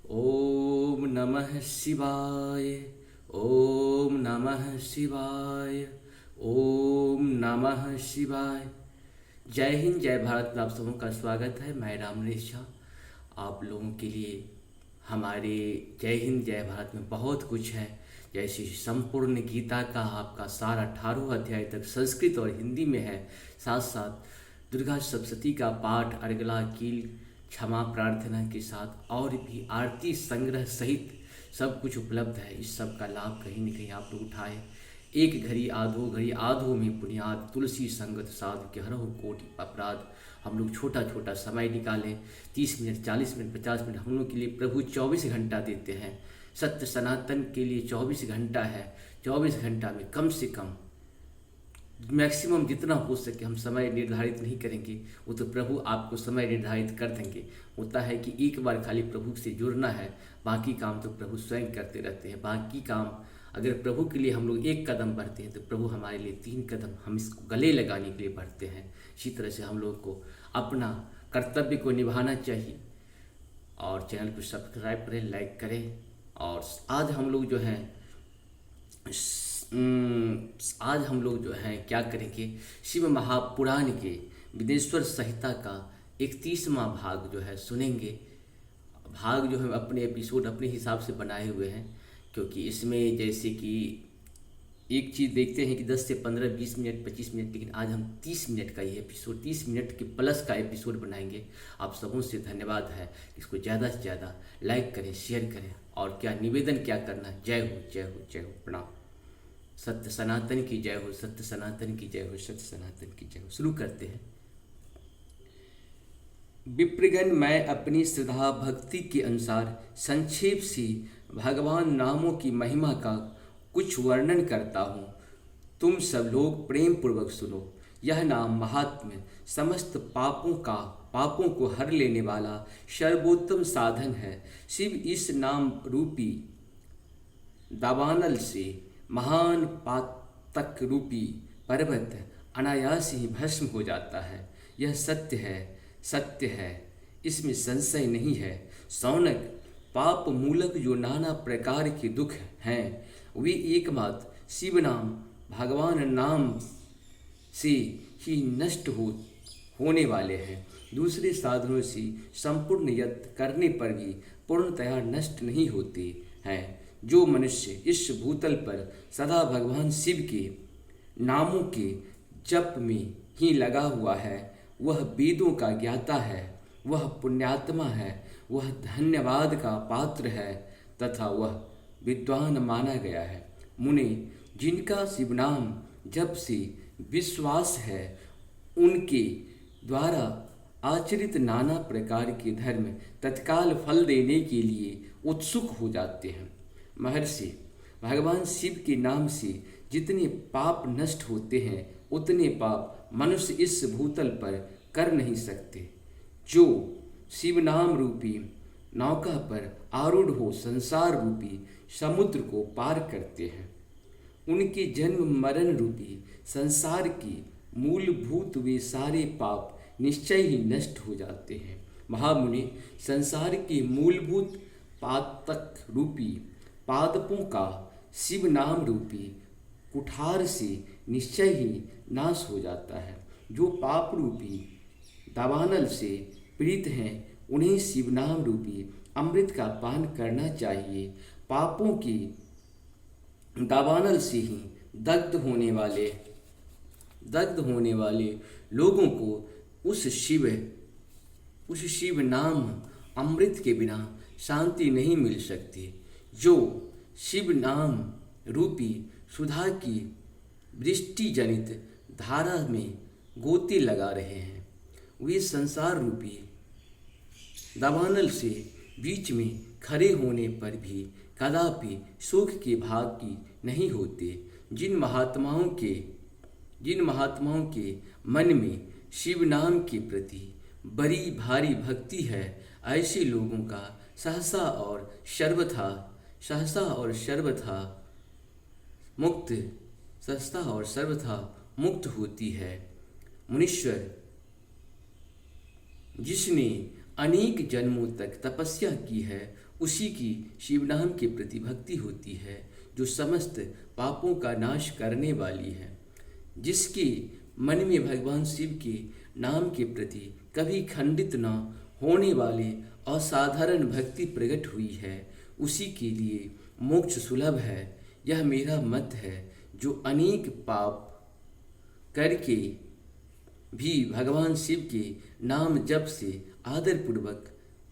ओम नमः शिवाय। ओम नमः शिवाय। ओम नमः शिवाय। जय हिंद, जय भारत में आप सबों का स्वागत है। मैं राम नरेश झा आप लोगों के लिए हमारे जय हिंद जय भारत में बहुत कुछ है। जैसे संपूर्ण गीता का आपका सारा 18 अध्याय तक संस्कृत और हिंदी में है। साथ साथ दुर्गा सप्तशती का पाठ, अर्गला, कील, क्षमा प्रार्थना के साथ और भी आरती संग्रह सहित सब कुछ उपलब्ध है। इस सब का लाभ कहीं न कहीं आप लोग उठाएं। एक घड़ी आधो घड़ी आधो में पुनियाद, तुलसी संगत साधु के हरहु कोटि अपराध। हम लोग छोटा छोटा समय निकालें, 30 मिनट, 40 मिनट, 50 मिनट। हम लोग के लिए प्रभु 24 घंटा देते हैं। सत्य सनातन के लिए 24 घंटा है। 24 घंटा में कम से कम मैक्सिमम जितना हो सके हम समय निर्धारित नहीं करेंगे, वो तो प्रभु आपको समय निर्धारित कर देंगे। होता है कि एक बार खाली प्रभु से जुड़ना है, बाकी काम तो प्रभु स्वयं करते रहते हैं। बाकी काम अगर प्रभु के लिए हम लोग एक कदम बढ़ते हैं तो प्रभु हमारे लिए 3 कदम हम इसको गले लगाने के लिए बढ़ते हैं। इसी तरह से हम लोग को अपना कर्तव्य को निभाना चाहिए। और चैनल को सब्सक्राइब करें, लाइक करें। और आज हम लोग जो हैं क्या करेंगे, शिव महापुराण के विदेश्वर संहिता का 31वां भाग जो है सुनेंगे। भाग जो है अपने एपिसोड अपने हिसाब से बनाए हुए हैं, क्योंकि इसमें जैसे कि एक चीज़ देखते हैं कि 10 से 15, 20 मिनट, 25 मिनट, लेकिन आज हम 30 मिनट का ये एपिसोड, 30 मिनट के प्लस का एपिसोड बनाएंगे। आप सबों से धन्यवाद है, इसको ज़्यादा से ज़्यादा लाइक करें, शेयर करें। और क्या निवेदन क्या करना, जय हो, जय हो, जय हो, प्रणाम। सत्य सनातन की जय हो, सत्य सनातन की जय हो, सत्य सनातन की जय हो। शुरू करते हैं। विप्रगण, मैं अपनी श्रद्धा भक्ति के अनुसार संक्षेप से भगवान नामों की महिमा का कुछ वर्णन करता हूँ। तुम सब लोग प्रेम पूर्वक सुनो। यह नाम महात्म्य समस्त पापों को हर लेने वाला सर्वोत्तम साधन है। शिव इस नाम रूपी दावानल से महान पातक रूपी पर्वत अनायास ही भस्म हो जाता है। यह सत्य है, सत्य है, इसमें संशय नहीं है। शौनक, पाप मूलक जो नाना प्रकार के दुख हैं वे एकमात्र शिव नाम, भगवान नाम से ही नष्ट होने वाले हैं। दूसरे साधनों से संपूर्ण यत्न करने पर भी पूर्णतया नष्ट नहीं होते हैं। जो मनुष्य इस भूतल पर सदा भगवान शिव के नामों के जप में ही लगा हुआ है, वह वेदों का ज्ञाता है, वह पुण्यात्मा है, वह धन्यवाद का पात्र है तथा वह विद्वान माना गया है। मुने, जिनका शिव नाम जप से विश्वास है, उनके द्वारा आचरित नाना प्रकार के धर्म तत्काल फल देने के लिए उत्सुक हो जाते हैं। महर्षि, भगवान शिव के नाम से जितने पाप नष्ट होते हैं उतने पाप मनुष्य इस भूतल पर कर नहीं सकते। जो शिव नाम रूपी नौका पर आरूढ़ हो संसार रूपी समुद्र को पार करते हैं, उनके जन्म मरण रूपी संसार की मूलभूत वे सारे पाप निश्चय ही नष्ट हो जाते हैं। महामुनि, संसार के मूलभूत पातक रूपी पादपों का शिव नाम रूपी कुठार से निश्चय ही नाश हो जाता है। जो पाप रूपी दावानल से पीड़ित हैं उन्हें शिव नाम रूपी अमृत का पान करना चाहिए। पापों की दावानल से ही दग्ध होने वाले लोगों को उस शिव नाम अमृत के बिना शांति नहीं मिल सकती। जो शिव नाम रूपी सुधा की वृष्टि जनित धारा में गोते लगा रहे हैं, वे संसार रूपी दावानल से बीच में खड़े होने पर भी कदापि सुख के भागी नहीं होते। जिन महात्माओं के मन में शिव नाम के प्रति बड़ी भारी भक्ति है, ऐसे लोगों का सहसा और सर्वथा मुक्त होती है। मुनीश्वर, जिसने अनेक जन्मों तक तपस्या की है उसी की शिव नाम के प्रति भक्ति होती है जो समस्त पापों का नाश करने वाली है। जिसके मन में भगवान शिव के नाम के प्रति कभी खंडित न होने वाले असाधारण भक्ति प्रकट हुई है, उसी के लिए मोक्ष सुलभ है। यह मेरा मत है। जो अनेक पाप करके भी भगवान शिव के नाम जप से आदरपूर्वक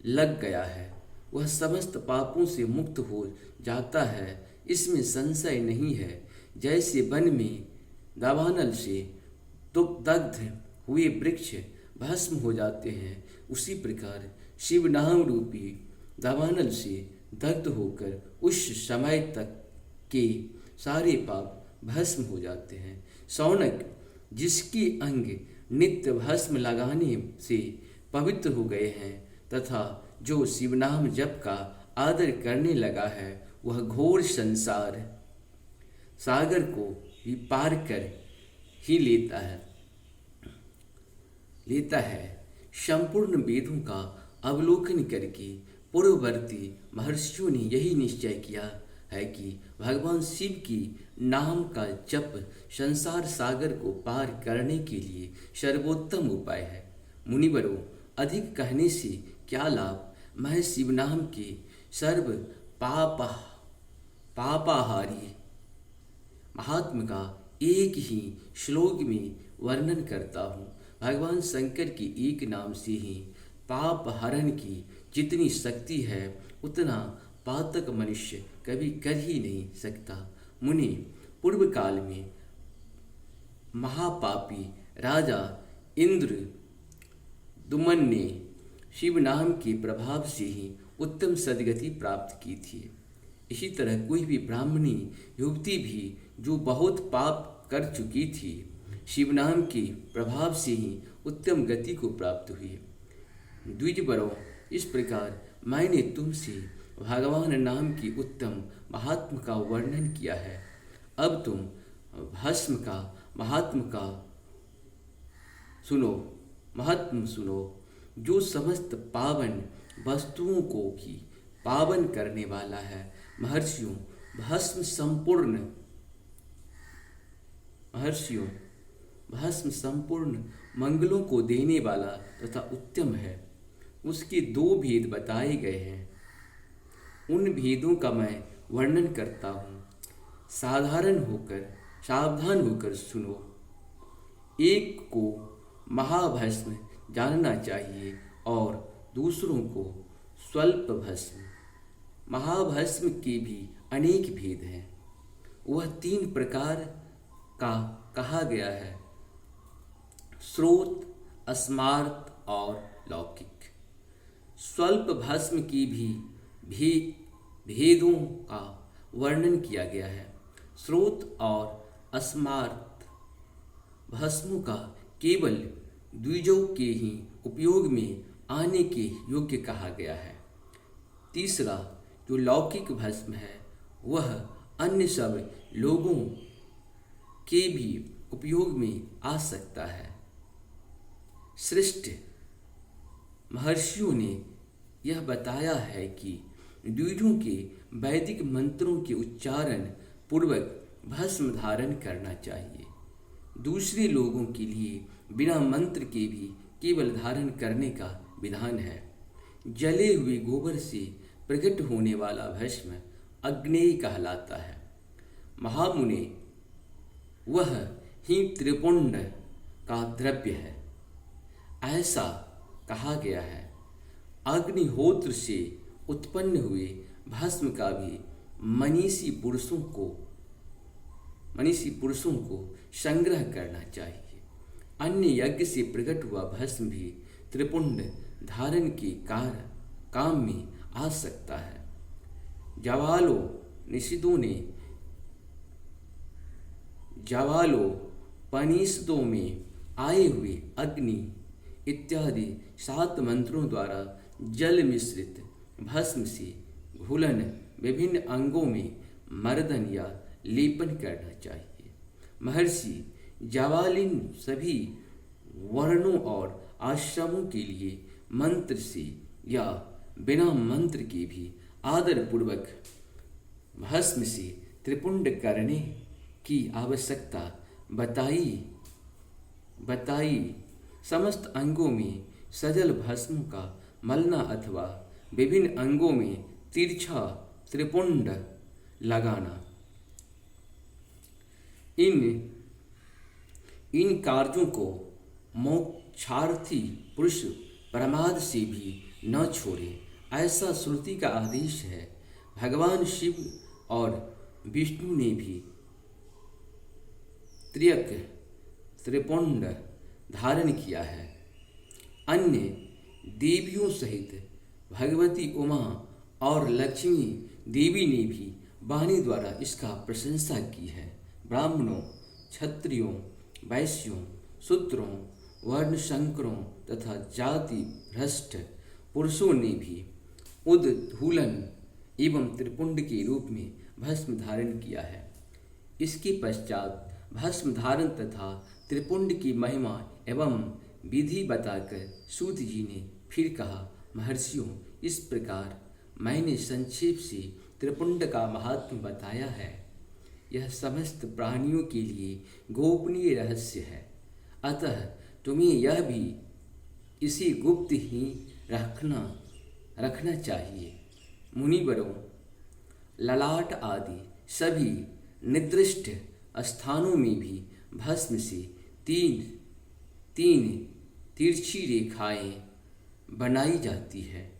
लग गया है, वह समस्त पापों से मुक्त हो जाता है, इसमें संशय नहीं है। जैसे वन में दावानल से दग्ध हुए वृक्ष भस्म हो जाते हैं, उसी प्रकार शिव नाम रूपी दावानल से दग्ध होकर उस समय तक के सारे पाप भस्म हो जाते हैं। शौनक, जिसके अंग नित्य भस्म लगाने से पवित्र हो गए हैं तथा जो शिवनाम जप का आदर करने लगा है, वह घोर संसार सागर को भी पार कर ही लेता है। संपूर्ण वेदों का अवलोकन करके पूर्ववर्ती महर्षियों ने यही निश्चय किया है कि भगवान शिव की नाम का जप संसार सागर को पार करने के लिए सर्वोत्तम उपाय है। मुनिवरों, अधिक कहने से क्या लाभ। मैं शिव नाम के सर्व पापाहारी महात्म का एक ही श्लोक में वर्णन करता हूँ। भगवान शंकर के एक नाम से ही पाप हरण की जितनी शक्ति है, उतना पातक मनुष्य कभी कर ही नहीं सकता। मुनि, पूर्व काल में महापापी राजा इंद्र दुमन ने शिव नाम के प्रभाव से ही उत्तम सद्गति प्राप्त की थी। इसी तरह कोई भी ब्राह्मणी युवती भी जो बहुत पाप कर चुकी थी, शिव नाम के प्रभाव से ही उत्तम गति को प्राप्त हुई। द्विजवरों, इस प्रकार मैंने तुमसे भगवान नाम की उत्तम महात्म का वर्णन किया है। अब तुम भस्म का महात्म सुनो, जो समस्त पावन वस्तुओं को भी पावन करने वाला है। महर्षियों, भस्म संपूर्ण मंगलों को देने वाला तथा उत्तम है। उसके दो भेद बताए गए हैं, उन भेदों का मैं वर्णन करता हूँ। सावधान होकर सुनो। एक को महाभस्म जानना चाहिए और दूसरों को स्वल्प भस्म। महाभस्म के भी अनेक भेद हैं। वह 3 प्रकार का कहा गया है, स्रोत, अस्मार्त और लौकिक। स्वल्प भस्म की भी भेदों का वर्णन किया गया है। स्रोत और अस्मार्त भस्मों का केवल द्विजों के ही उपयोग में आने के योग्य कहा गया है। तीसरा जो लौकिक भस्म है, वह अन्य सब लोगों के भी उपयोग में आ सकता है। श्रेष्ठ महर्षियों ने यह बताया है कि द्विजों के वैदिक मंत्रों के उच्चारण पूर्वक भस्म धारण करना चाहिए। दूसरे लोगों के लिए बिना मंत्र के भी केवल धारण करने का विधान है। जले हुए गोबर से प्रकट होने वाला भस्म अग्नेय कहलाता है। महामुने, वह ही त्रिपुंड का द्रव्य है, ऐसा कहा गया है। अग्निहोत्र से उत्पन्न हुए भस्म का भी मनीषी पुरुषों को संग्रह करना चाहिए। अन्य यज्ञ से प्रकट हुआ भस्म भी त्रिपुंड धारण के काम में आ सकता है। जवालोपनिषदों में आए हुए अग्नि इत्यादि 7 मंत्रों द्वारा जल मिश्रित भस्म से घुलन विभिन्न अंगों में मर्दन या लेपन करना चाहिए। महर्षि जावालिन सभी वर्णों और आश्रमों के लिए मंत्र से या बिना मंत्र के भी आदर पूर्वक भस्म से त्रिपुंड करने की आवश्यकता बताई। समस्त अंगों में सजल भस्म का मलना अथवा विभिन्न अंगों में तिरछा त्रिपुंड लगाना, इन कार्यों को मोक्षार्थी पुरुष प्रमाद से भी न छोड़े, ऐसा श्रुति का आदेश है। भगवान शिव और विष्णु ने भी त्रिपुंड धारण किया है। अन्य देवियों सहित भगवती उमा और लक्ष्मी देवी ने भी वाणी द्वारा इसका प्रशंसा की है। ब्राह्मणों, क्षत्रियों, वैश्यों, शूद्रों, वर्णशंकरों तथा जाति भ्रष्ट पुरुषों ने भी उद्धूलन एवं त्रिपुंड के रूप में भस्म धारण किया है। इसके पश्चात भस्म धारण तथा त्रिपुंड की महिमा एवं विधि बताकर सूत जी ने फिर कहा, महर्षियों, इस प्रकार मैंने संक्षेप से त्रिपुंड का महात्म्य बताया है। यह समस्त प्राणियों के लिए गोपनीय रहस्य है, अतः तुम्हें यह भी इसे गुप्त ही रखना चाहिए। मुनिवरों, ललाट आदि सभी निर्दिष्ट स्थानों में भी भस्म से तीन तिरछी रेखाएं बनाई जाती है।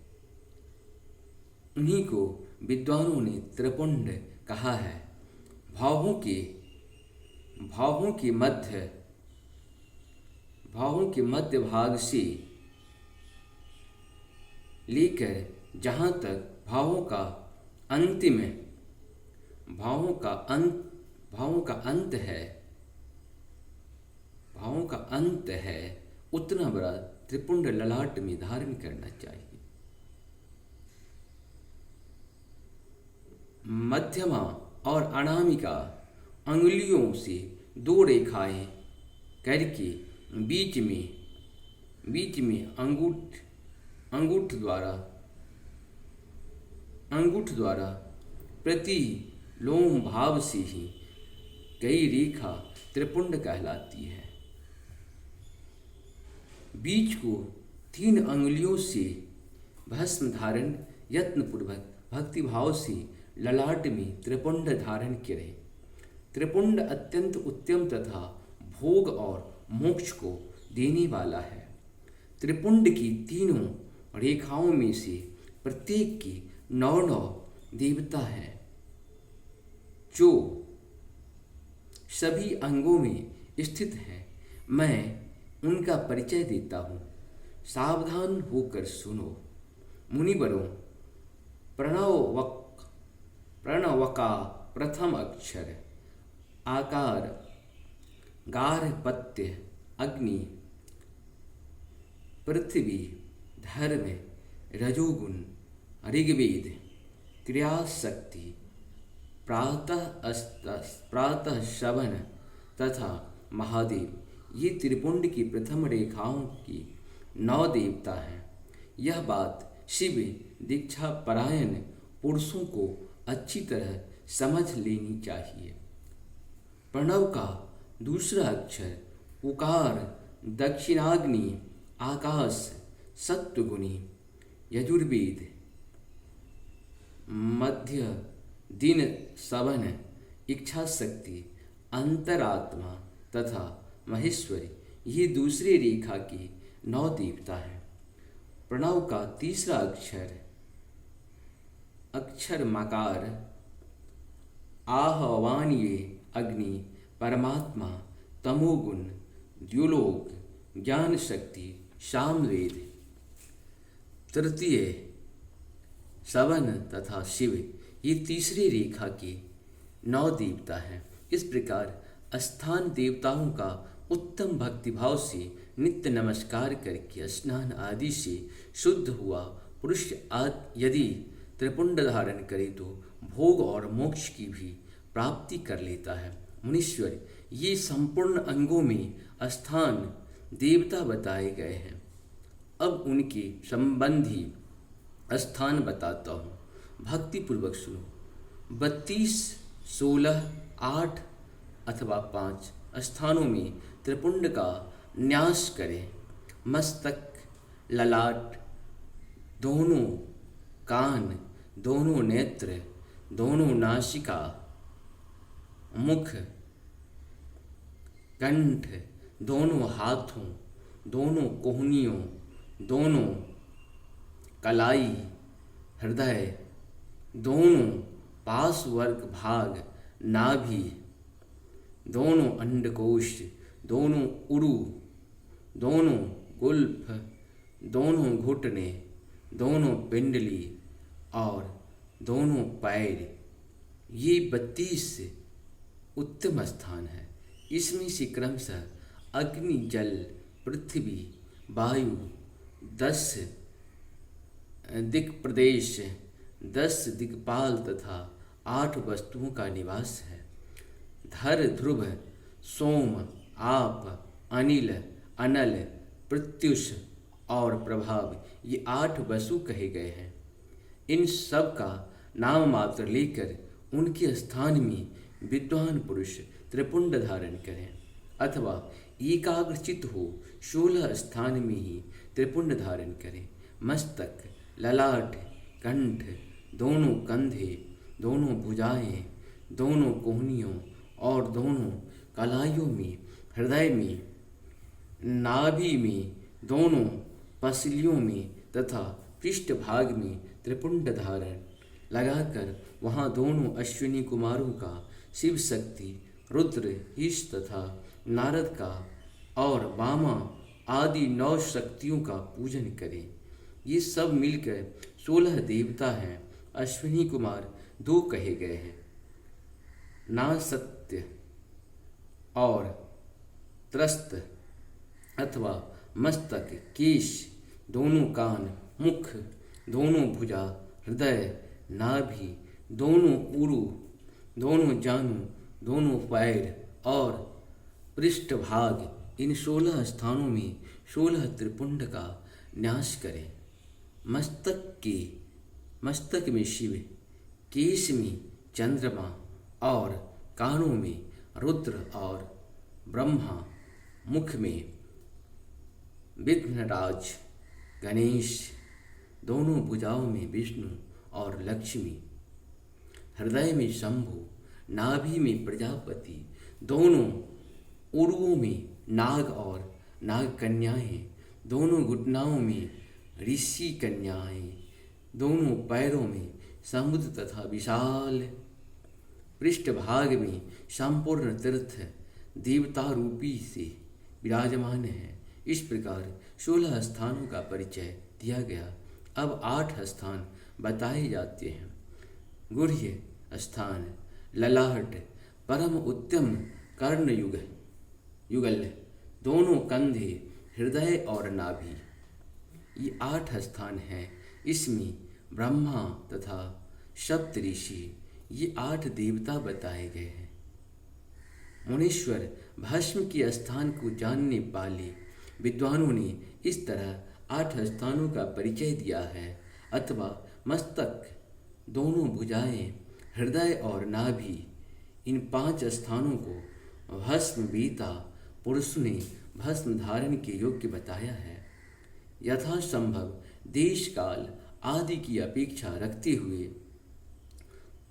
उन्हीं को विद्वानों ने त्रिपुंड कहा है। भावों के मध्य भाग से लेकर जहाँ तक भावों का अंत है उतना बड़ा त्रिपुंड ललाट में धारण करना चाहिए। मध्यमा और अनामिका अंगुलियों से 2 रेखाएं करके बीच में अंगूठ द्वारा प्रति लोम भाव से ही कई रेखा त्रिपुंड कहलाती है। बीच को 3 अंगुलियों से भस्म धारण यत्नपूर्वक भक्तिभाव से ललाट में त्रिपुंड धारण करें। त्रिपुंड अत्यंत उत्तम तथा भोग और मोक्ष को देने वाला है। त्रिपुंड की तीनों रेखाओं में से प्रत्येक की 9 देवता हैं, जो सभी अंगों में स्थित हैं। मैं उनका परिचय देता हूँ, सावधान होकर सुनो। मुनिवरों, प्रणव का प्रथम अक्षर आकार गार्हपत्य, अग्नि, पृथ्वी, धर्म, रजोगुण, ऋग्वेद, क्रियाशक्ति, प्रातः श्रवण तथा महादेव, ये त्रिपुंड की प्रथम रेखाओं की 9 देवता हैं। यह बात शिव दीक्षा परायण पुरुषों को अच्छी तरह समझ लेनी चाहिए। प्रणव का दूसरा अक्षर उकार दक्षिणाग्नि, आकाश, सत्वगुणी, यजुर्वेद, मध्य दिन सवन, इच्छा शक्ति, अंतरात्मा तथा महेश्वरी, ये दूसरी रेखा की 9 देवता हैं। प्रणव का तीसरा अक्षर मकार आहवानीय, अग्नि, परमात्मा, तमोगुण, द्युलोक, ज्ञान शक्ति, सामवेद। तृतीय सवन तथा शिव, ये तीसरी रेखा के 9 देवता हैं। इस प्रकार स्थान देवताओं का उत्तम भक्तिभाव से नित्य नमस्कार करके स्नान आदि से शुद्ध हुआ पुरुष यदि त्रिपुंड धारण करे तो भोग और मोक्ष की भी प्राप्ति कर लेता है। मुनीश्वर, ये संपूर्ण अंगों में स्थान देवता बताए गए हैं। अब उनके संबंधी स्थान बताता हूँ। भक्ति पूर्वक सुनो। 32, 16, 8 अथवा 5 स्थानों में त्रिपुंड का न्यास करें। मस्तक, ललाट, दोनों कान, दोनों नेत्र, दोनों नासिका, मुख, कंठ, दोनों हाथों, दोनों कोहनियों, दोनों कलाई, हृदय, दोनों पार्श्वर्ग भाग, नाभि, दोनों अंडकोश, दोनों उरु, दोनों गुल्फ, दोनों घुटने, दोनों पिंडली और दोनों पैर। ये 32 उत्तम स्थान है। इसमें से क्रमशः अग्नि, जल, पृथ्वी, वायु, 10 दिक् प्रदेश, 10 दिक्पाल तथा 8 वस्तुओं का निवास है। धर, ध्रुव, सोम, आप, अनिल, अनल, प्रत्युष और प्रभाव, ये 8 वसु कहे गए हैं। इन सब का नाम मात्र लेकर उनके स्थान में विद्वान पुरुष त्रिपुंड धारण करें, अथवा एकाग्रचित हो 16 स्थान में ही त्रिपुंड धारण करें। मस्तक, ललाट, कंठ, दोनों कंधे, दोनों भुजाएं, दोनों कोहनियों और दोनों कलाइयों में, हृदय में, नाभि में, दोनों पसलियों में तथा पृष्ठभाग में त्रिपुंड धारण लगाकर वहाँ दोनों अश्विनी कुमारों का, शिव शक्ति, रुद्र, ईश तथा नारद का और वामा आदि 9 शक्तियों का पूजन करें। ये सब मिलकर 16 देवता हैं। अश्विनी कुमार 2 कहे गए हैं, नासत्य और त्रस्त अथवा मस्तक, केश, दोनों कान, मुख, दोनों भुजा, हृदय, नाभि, दोनों उरु, दोनों जानु, दोनों पैर और पृष्ठभाग। इन 16 स्थानों में 16 त्रिपुंड का न्यास करें। मस्तक में शिव, केश में चंद्रमा और कानों में रुद्र और ब्रह्मा, मुख में विघ्नराज, गणेश, दोनों भुजाओं में विष्णु और लक्ष्मी, हृदय में शंभु, नाभि में प्रजापति, दोनों उरुओं में नाग और नाग कन्याएं, दोनों घुटनाओं में ऋषि कन्याएं, दोनों पैरों में समुद्र तथा विशाल पृष्ठभाग में संपूर्ण तीर्थ देवता रूपी से विराजमान है। इस प्रकार 16 स्थानों का परिचय दिया गया। अब 8 स्थान बताए जाते हैं। गुह्य स्थान, ललाट, परम उत्तम कर्ण युगल, दोनों कंधे, हृदय और नाभि, ये 8 स्थान हैं। इसमें ब्रह्मा तथा सप्त ऋषि, ये 8 देवता बताए गए हैं। मुनीश्वर भस्म के स्थान को जानने वाले विद्वानों ने इस तरह 8 स्थानों का परिचय दिया है, अथवा मस्तक, दोनों भुजाएं, हृदय और नाभि, इन 5 स्थानों को भस्म बीता पुरुष ने भस्म धारण के योग्य बताया है। यथासंभव देश काल आदि की अपेक्षा रखते हुए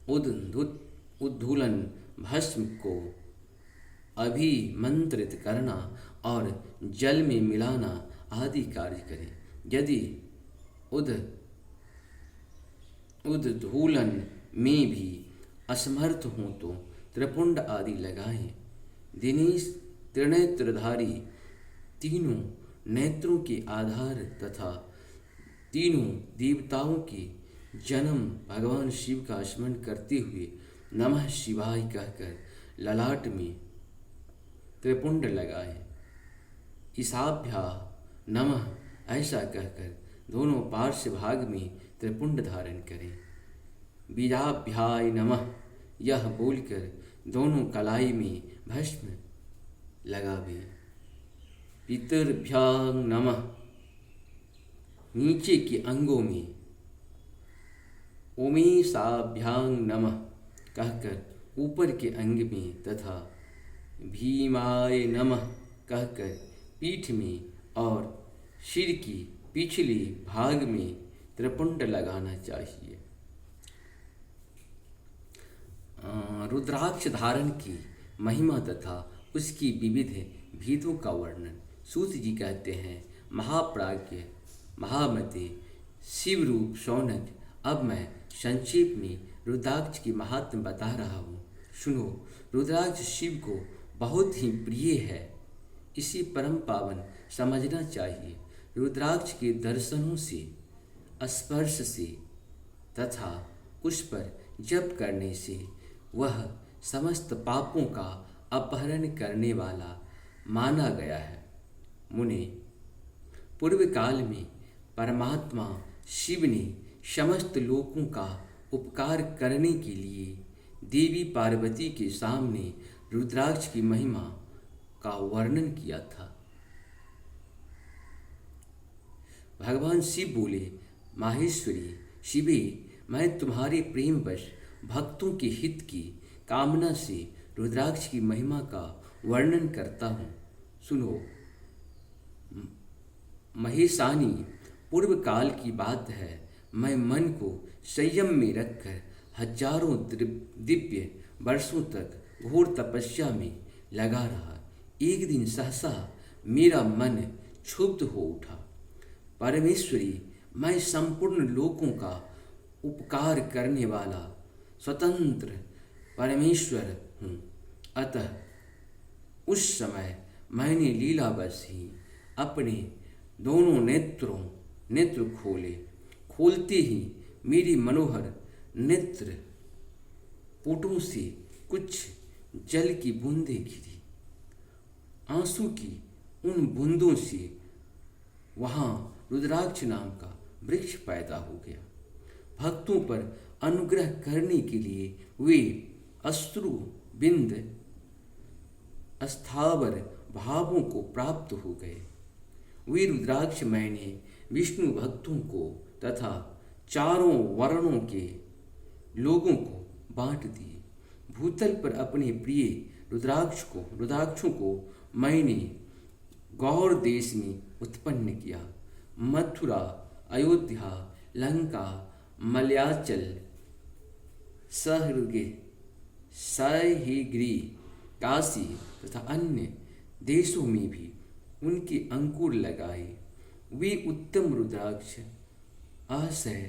उद्धूलन भस्म को अभिमंत्रित करना और जल में मिलाना आदि कार्य करें। यदि उद्धूलन में भी असमर्थ हों तो त्रिपुंड आदि लगाएं। दिनेश त्रिनेत्रधारी, तीनों नेत्रों के आधार तथा तीनों देवताओं के जन्म भगवान शिव का स्मरण करते हुए नमः शिवाय कहकर ललाट में त्रिपुंड लगाए। ईशाभ्या नमः ऐसा कहकर दोनों पार्श्व भाग में त्रिपुंड धारण करें। बीजाभ्याय नमः यह बोलकर दोनों कलाई में भस्म लगावे। पितृभ्यां नमः नीचे के अंगों में ओमेशाभ्यां नमः कहकर ऊपर के अंग में तथा भीमाय नमः कहकर पीठ में और सिर की पिछले भाग में त्रिपुंड लगाना चाहिए। रुद्राक्ष धारण की महिमा तथा उसकी विविध भेदों का वर्णन सूत जी कहते हैं। महाप्राज्ञ महामते शिवरूप शौनक, अब मैं संक्षेप में रुद्राक्ष की महात्म बता रहा हूँ, सुनो। रुद्राक्ष शिव को बहुत ही प्रिय है, इसी परम पावन समझना चाहिए। रुद्राक्ष के दर्शनों से, स्पर्श से तथा उस पर जप करने से वह समस्त पापों का अपहरण करने वाला माना गया है। मुने, पूर्व काल में परमात्मा शिव ने समस्त लोगों का उपकार करने के लिए देवी पार्वती के सामने रुद्राक्ष की महिमा का वर्णन किया था। भगवान शिव बोले, माहेश्वरी शिवे, मैं तुम्हारे प्रेमवश भक्तों के हित की कामना से रुद्राक्ष की महिमा का वर्णन करता हूँ, सुनो। महेशानी, पूर्व काल की बात है, मैं मन को संयम में रखकर हजारों दिव्य वर्षों तक घोर तपस्या में लगा रहा। एक दिन सहसा मेरा मन क्षुब्ध हो उठा। परमेश्वरी, मैं संपूर्ण लोकों का उपकार करने वाला स्वतंत्र परमेश्वर हूँ, अतः उस समय मैंने लीलावश ही अपने दोनों नेत्र खोले। खोलते ही मेरी मनोहर नेत्र पुटों से कुछ जल की बूंदें गिरी। आंसू की उन बूंदों से वहाँ रुद्राक्ष नाम का वृक्ष पैदा हो गया। भक्तों पर अनुग्रह करने के लिए वे अश्रु बिंद स्थावर भावों को प्राप्त हो गए। वे रुद्राक्ष मैंने विष्णु भक्तों को तथा चारों वर्णों के लोगों को बांट दिए। भूतल पर अपने प्रिय रुद्राक्षों को मैंने गौर देश में उत्पन्न किया। मथुरा, अयोध्या, लंका, मलयाचल, सह्यगिरि, काशी तथा अन्य देशों में भी उनके अंकुर लगाए। वे उत्तम रुद्राक्ष असह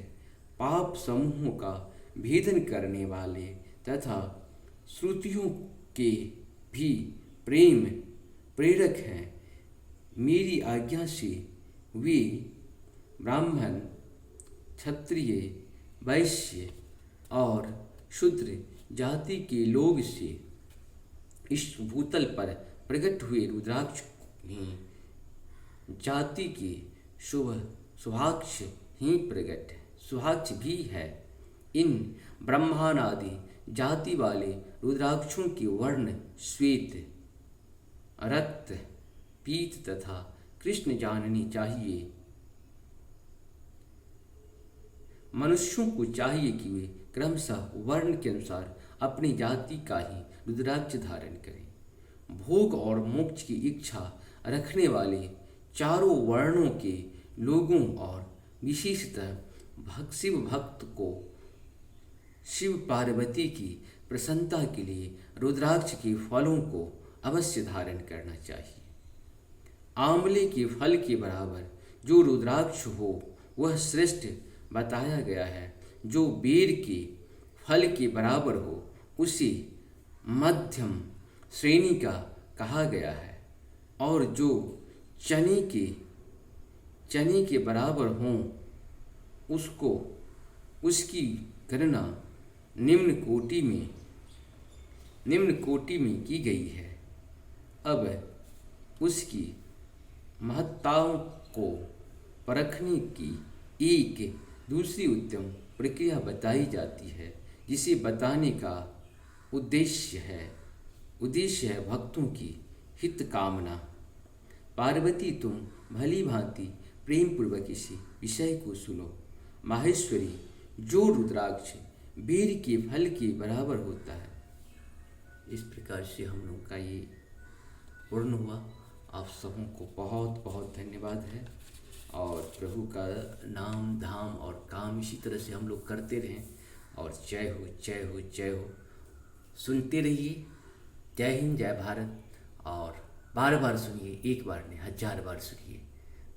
पाप समूहों का भेदन करने वाले तथा श्रुतियों के भी प्रेम प्रेरक हैं। मेरी आज्ञा से वे ब्राह्मण, क्षत्रिय, वैश्य और शूद्र जाति के लोग से इस भूतल पर प्रकट हुए रुद्राक्ष जाति के शुभाक्ष ही प्रकट सुहाक्ष भी है। इन ब्रह्मानादि जाति वाले रुद्राक्षों के वर्ण श्वेत, रक्त, पीत तथा कृष्ण जाननी चाहिए। मनुष्यों को चाहिए कि वे क्रमशः वर्ण के अनुसार अपनी जाति का ही रुद्राक्ष धारण करें। भोग और मोक्ष की इच्छा रखने वाले चारों वर्णों के लोगों और विशेषतः शिव भक्त को शिव पार्वती की प्रसन्नता के लिए रुद्राक्ष के फलों को अवश्य धारण करना चाहिए। आंवले के फल के बराबर जो रुद्राक्ष हो वह श्रेष्ठ बताया गया है। जो बेर के फल के बराबर हो उसे मध्यम श्रेणी का कहा गया है, और जो चने के बराबर हों उसको उसकी गणना निम्न कोटि में की गई है। अब उसकी महत्ताओं को परखने की एक दूसरी उत्तम प्रक्रिया बताई जाती है, जिसे बताने का उद्देश्य है भक्तों की हित कामना। पार्वती, तुम भली भांति प्रेम पूर्वक इसी विषय को सुनो। माहेश्वरी, जो रुद्राक्ष वीर के फल के बराबर होता है। इस प्रकार से हम लोग का ये पूर्ण हुआ। आप सबों को बहुत बहुत धन्यवाद है, और प्रभु का नाम धाम और काम इसी तरह से हम लोग करते रहें। और जय हो जय हो जय हो। सुनते रहिए। जय हिंद जय भारत। और बार बार सुनिए, एक बार नहीं 1000 बार सुनिए,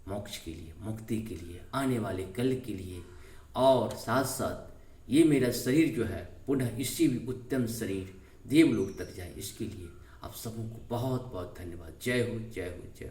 मोक्ष के लिए, मुक्ति के लिए, आने वाले कल के लिए। और साथ साथ ये मेरा शरीर जो है पुनः इससे भी उत्तम शरीर देवलोक तक जाए, इसके लिए आप सबों को बहुत बहुत धन्यवाद। जय हो जय हो जय हो।